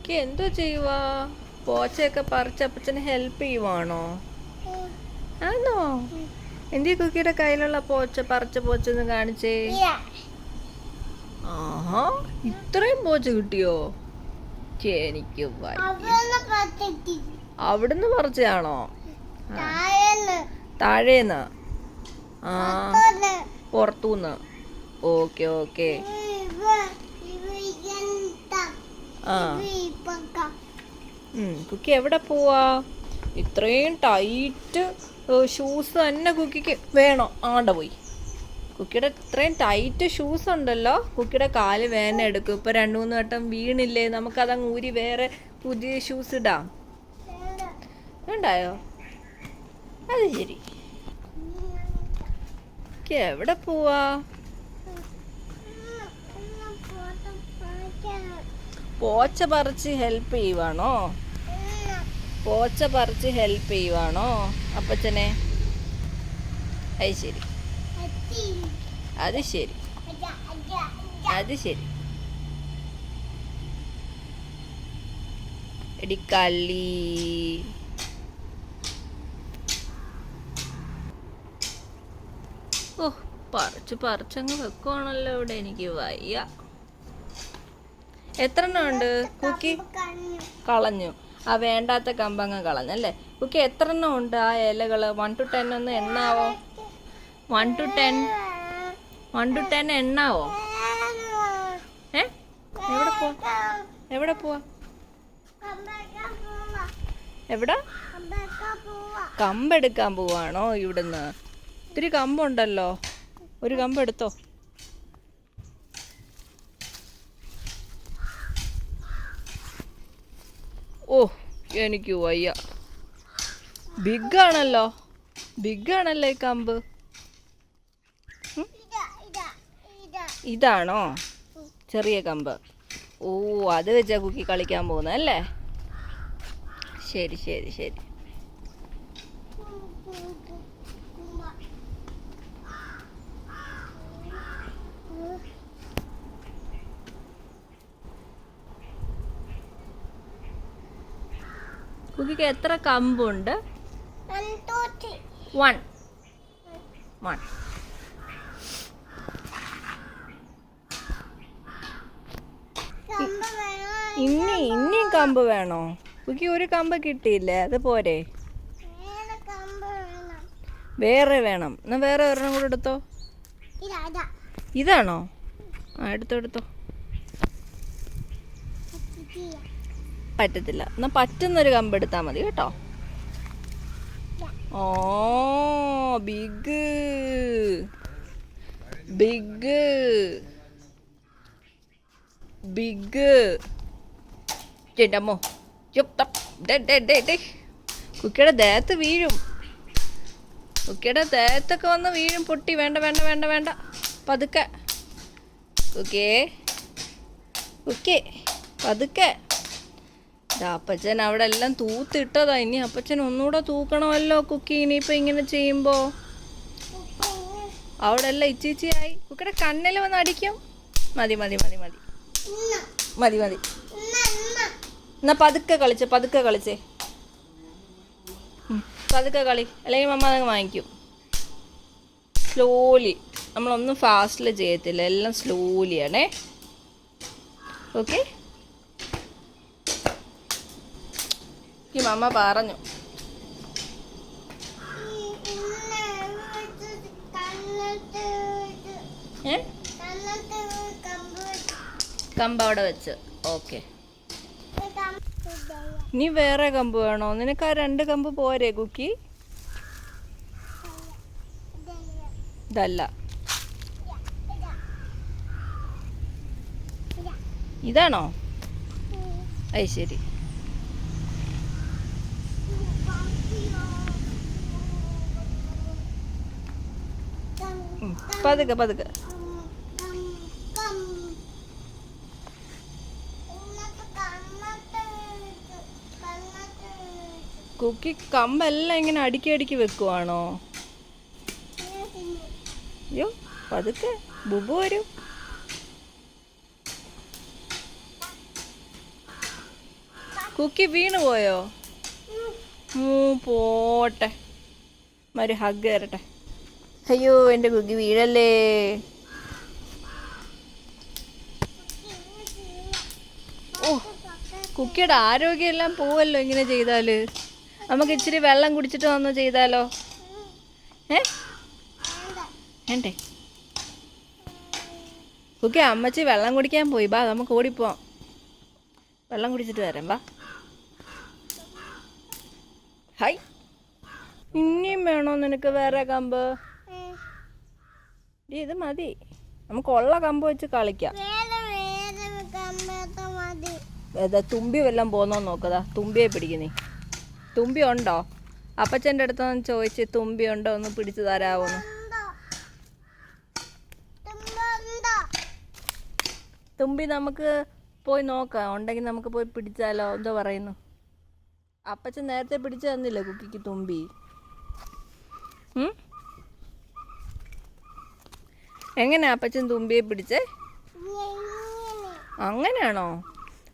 കുക്കി എന്തോ ചെയ്യുവാ? പോച്ചയൊക്കെ പറിച്ച് അപ്പച്ചനെ ഹെൽപ്പ് ചെയ്യുവാണോ? ആണോ? എന്തി കുക്കിയുടെ കയ്യിലുള്ള പോച്ച പറിച്ച പോച്ചൊന്ന് കാണിച്ചേ. ആഹാ, ഇത്രയും പോച്ച കിട്ടിയോ? എനിക്ക് അവിടുന്ന് പറിച്ചാണോ? താഴേന്ന്? ആ, പുറത്തൂന്ന്. Okay okay. ആ, കുക്കി എവിടെ പോവാ? ഇത്രയും ടൈറ്റ് ഷൂസ് തന്നെ കുക്കിക്ക് വേണോ? ആണ്ട പോയി. കുക്കിയുടെ ഇത്രയും ടൈറ്റ് ഷൂസ് ഉണ്ടല്ലോ, കുക്കിയുടെ കാല് വേദന എടുക്കും. ഇപ്പൊ 2-3 വട്ടം വീണില്ലേ? നമുക്കതങ്ങ് ഊരി വേറെ പുതിയ ഷൂസ് ഇടാം. വേണ്ടായോ? അത് ശരി. എവിടെ പോവാ? പോച്ച പറിച്ച് ഹെൽപ്പ് ചെയ്യുവാണോ? പോച്ച പറിച്ച് ഹെൽപ്പ് ചെയ്യുവാണോ അപ്പച്ചനെ? അത് ശരി, അത് ശരി, അത് ശരി. എടി കള്ളി. ഓ, പറിച്ചങ്ങ് വെക്കുവാണല്ലോ ഇവിടെ. എനിക്ക് വയ്യ. എത്ര എണ്ണം ഉണ്ട് കുക്കി? കളഞ്ഞു. ആ വേണ്ടാത്ത കമ്പങ്ങ് കളഞ്ഞല്ലേ കുക്കി? എത്ര എണ്ണം ഉണ്ട് ആ ഇലകള്? 1 to 10 ഒന്ന് എണ്ണാവോ? 1 to 10 എണ്ണാവോ? എവിടെ പോവാ? എവിടെ പോവാ? എവിടെ? കമ്പെടുക്കാൻ പോവാണോ ഇവിടുന്ന്? ഇത്തിരി കമ്പുണ്ടല്ലോ, ഒരു കമ്പ് എടുത്തോ. ഓ, എനിക്ക് വയ്യ. ബിഗാണല്ലോ ഈ കമ്പ്. ഇതാണോ ചെറിയ കമ്പ്? ഓ, അത് വെച്ചാ കുക്കി കളിക്കാൻ പോകുന്നല്ലേ? ശരി ശരി ശരി. കുക്കിക്ക് എത്ര കമ്പുണ്ട്? 1. ഇനിയും കമ്പ് വേണോ കുക്കി? ഒരു കമ്പ് കിട്ടിയില്ലേ? അത് പോരെ? വേറെ വേണം. എന്നാ വേറെ ഒരെണ്ണം കൂടെ എടുത്തോ. ഇതാണോ? ആ, എടുത്തോ. പറ്റത്തില്ല. എന്നാ പറ്റുന്നൊരു കമ്പ് എടുത്താൽ മതി കേട്ടോ. ഓ, ബിഗ് ചേട്ടമ്മോ. കുക്കിയുടെ ദേഹത്ത് വീഴും. കുക്കിയുടെ ദേഹത്തൊക്കെ വന്ന് വീഴും. പൊട്ടി. വേണ്ട. പതുക്കെ കുക്കേ പതുക്കെ. അപ്പച്ചൻ അവിടെ എല്ലാം തൂത്തിട്ടതാ. ഇനി അപ്പച്ചൻ ഒന്നുകൂടെ തൂക്കണമല്ലോ കുക്കി. ഇനിയിപ്പോൾ ഇങ്ങനെ ചെയ്യുമ്പോൾ അവിടെ എല്ലാം ഇച്ചിച്ചിയായി. കുക്കിയുടെ കണ്ണിൽ വന്ന് അടിക്കും. മതി. എന്നാ പതുക്കെ കളിച്ചേ. പതുക്കെ കളി, അല്ലെങ്കിൽ മമ്മ അതങ്ങ് വാങ്ങിക്കും. സ്ലോലി. നമ്മളൊന്നും ഫാസ്റ്റിൽ ചെയ്യത്തില്ല, എല്ലാം സ്ലോലിയാണേ. ഓക്കെ. ഈ മമ്മ പറഞ്ഞു. കമ്പ് അവിടെ വെച്ച്. ഓക്കെ. ഇനി വേറെ കമ്പ് വേണോ നിനക്ക്? ആ 2 കമ്പ് പോരെ കുക്കി? ഇതല്ല, ഇതാണോ? അത് ശരി. പതുക്കെ. കുക്കി കമ്പെല്ലാം ഇങ്ങനെ അടുക്കി വെക്കുവാണോ? അയ്യോ, പതുക്കെ. ബുബു വരൂ. കുക്കി വീണ് പോയോ? പോട്ടെ, ഒരു ഹഗ് തരട്ടെ. അയ്യോ എൻ്റെ കുക്കി വീഴല്ലേ. ഓ, കുക്കിയുടെ ആരോഗ്യമെല്ലാം പോവല്ലോ ഇങ്ങനെ ചെയ്താൽ. നമുക്ക് ഇച്ചിരി വെള്ളം കുടിച്ചിട്ട് വന്ന് ചെയ്താലോ? വേണ്ടേ? കുക്കി, അമ്മച്ചി വെള്ളം കുടിക്കാൻ പോയി, ബാ നമുക്ക് ഓടിപ്പോവാം. വെള്ളം കുടിച്ചിട്ട് വരാം, ബാ. ഹായ്, ഇനിയും വേണോ നിനക്ക് വേറെ കമ്പ്? ഇത് മതി, നമുക്കുള്ള കമ്പ് വെച്ച് കളിക്കാം. ഏതാ തുമ്പി വല്ലതും പോന്നോ നോക്കതാ. തുമ്പിയെ പിടിക്കുന്നേ. തുമ്പി ഉണ്ടോ? അപ്പച്ചൻ്റെ അടുത്തൊന്ന് ചോദിച്ച് തുമ്പി ഉണ്ടോ ഒന്ന് പിടിച്ചു തരാവോന്ന്. തുമ്പി നമുക്ക് പോയി നോക്കാം, ഉണ്ടെങ്കിൽ നമുക്ക് പോയി പിടിച്ചാലോ? എന്തോ പറയുന്നു? അപ്പച്ചൻ നേരത്തെ പിടിച്ചു തന്നില്ലേ കുക്കിക്ക് തുമ്പി? എങ്ങനെയാ അപ്പച്ചൻ തുമ്പിയെ പിടിച്ചേ? അങ്ങനെയാണോ?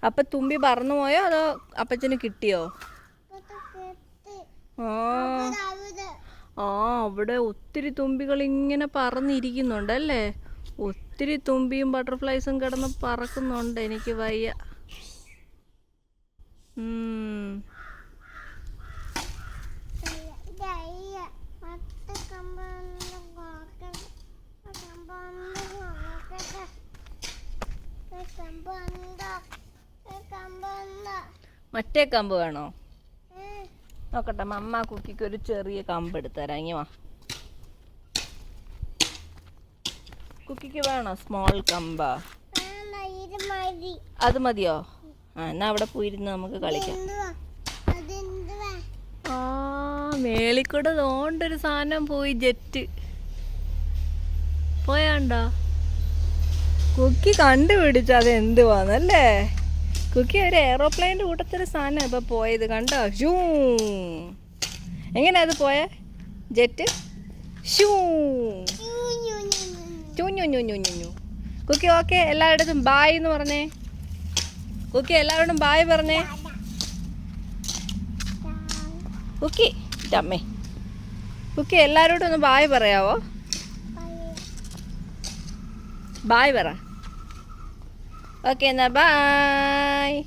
അപ്പം തുമ്പി പറന്നു പോയോ അതോ അപ്പച്ചന് കിട്ടിയോ? അവിടെ ഒത്തിരി തുമ്പികൾ ഇങ്ങനെ പറന്നിരിക്കുന്നുണ്ടല്ലേ. ഒത്തിരി തുമ്പിയും ബട്ടർഫ്ലൈസും കിടന്ന് പറക്കുന്നുണ്ട്. എനിക്ക് വയ്യ. മറ്റേ കമ്പ് വേണോ? നോക്കട്ടെ, മമ്മ കുക്കിക്ക് ഒരു ചെറിയ കമ്പ് എടുത്തരാം. ഇങ്ങ വാ. കുക്കിക്ക് വേണോ സ്മോൾ കമ്പ്? അത് മതിയോ? എന്നാ അവിടെ പോയിരുന്ന് നമുക്ക് കളിക്കാം. മേളിക്കൂടെ തോണ്ടൊരു സാധനം പോയി, ജെറ്റ് പോയാണ്ടോ? കുക്കി കണ്ടുപിടിച്ചു അത് എന്തുവാന്നല്ലേ. കുക്കി ഒരു എയറോപ്ലെയിൻ്റെ കൂട്ടത്തൊരു സാധനം ഇപ്പം പോയത് കണ്ടോ? ഷൂ. എങ്ങനെയാ അത് പോയേ? Jet shoe. ചൂഞ്ഞു. കുക്കി ഓക്കെ, എല്ലായിടത്തും ബായ് എന്ന് പറഞ്ഞേ. കുക്കി എല്ലാവരോടും ബായ് പറഞ്ഞേ. കുക്കി അമ്മേ, കുക്കി എല്ലാവരോടും ഒന്ന് ബായ് പറയാവോ? ബായ് പറ. ഓക്കെ എന്നാ ബായ്.